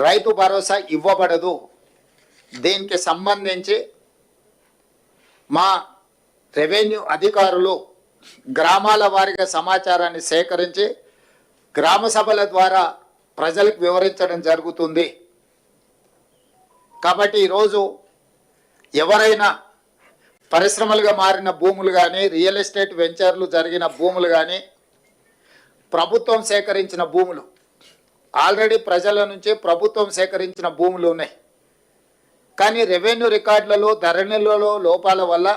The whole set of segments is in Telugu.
రైతు భరోసా ఇవ్వబడదు. దీనికి సంబంధించి మా రెవెన్యూ అధికారులు గ్రామాల వారీగా సమాచారాన్ని సేకరించి గ్రామ సభల ద్వారా ప్రజలకు వివరించడం జరుగుతుంది. కాబట్టి ఈరోజు ఎవరైనా పరిశ్రమలుగా మారిన భూములు కానీ, రియల్ ఎస్టేట్ వెంచర్లు జరిగిన భూములు కానీ, ప్రభుత్వం సేకరించిన భూములు, ఆల్రెడీ ప్రజల నుంచి ప్రభుత్వం సేకరించిన భూములు ఉన్నాయి. కానీ రెవెన్యూ రికార్డులలో, ధరణిలలో లోపాల వల్ల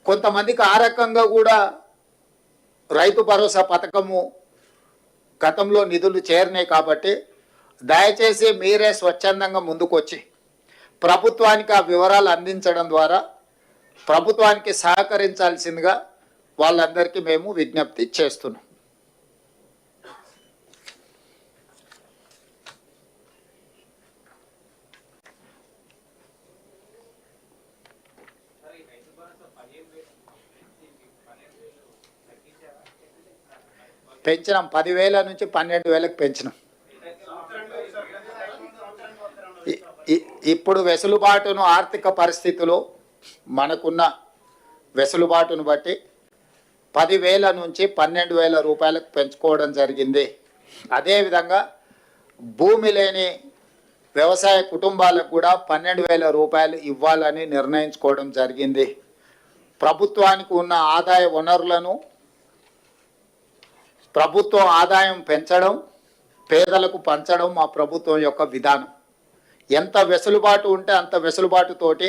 కొంతమందికి ఆ రకంగా కూడా రైతు భరోసా పథకము గతంలో నిధులు చేరినాయి. కాబట్టి దయచేసి మీరే స్వచ్ఛందంగా ముందుకొచ్చి ప్రభుత్వానికి ఆ వివరాలు అందించడం ద్వారా ప్రభుత్వానికి సహకరించాల్సిందిగా వాళ్ళందరికీ మేము విజ్ఞప్తి చేస్తున్నాం. పెంచినాం, 10,000 నుంచి 12,000కు పెంచినాం. ఇప్పుడు వెసులుబాటును, ఆర్థిక పరిస్థితులు, మనకున్న వెసులుబాటును బట్టి 10,000 నుంచి 12,000 రూపాయలకు పెంచుకోవడం జరిగింది. అదేవిధంగా భూమి లేని వ్యవసాయ కుటుంబాలకు కూడా 12,000 రూపాయలు ఇవ్వాలని నిర్ణయించుకోవడం జరిగింది. ప్రభుత్వానికి ఉన్న ఆదాయ వనరులను ప్రభుత్వం ఆదాయం పెంచడం, పేదలకు పంచడం మా ప్రభుత్వం యొక్క విధానం. ఎంత వెసులుబాటు ఉంటే అంత వెసులుబాటుతోటి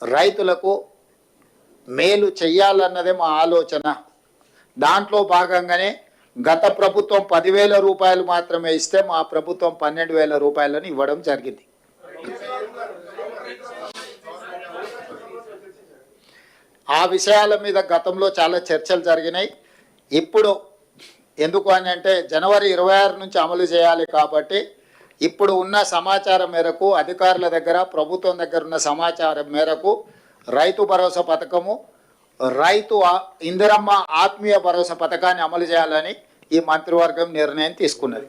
రైతులకు మేలు చెయ్యాలన్నదే మా ఆలోచన. దాంట్లో భాగంగానే గత ప్రభుత్వం 10,000 రూపాయలు మాత్రమే ఇస్తే మా ప్రభుత్వం 12,000 రూపాయలను ఇవ్వడం జరిగింది. ఆ విషయాల మీద గతంలో చాలా చర్చలు జరిగినాయి. ఇప్పుడు ఎందుకు అని అంటే జనవరి 26 నుంచి అమలు చేయాలి. కాబట్టి ఇప్పుడు ఉన్న సమాచారం మేరకు, అధికారుల దగ్గర, ప్రభుత్వం దగ్గర ఉన్న సమాచారం మేరకు రైతు భరోసా పథకము, రైతు ఇందిరమ్మ ఆత్మీయ భరోసా పథకాన్ని అమలు చేయాలని ఈ మంత్రివర్గం నిర్ణయం తీసుకున్నది.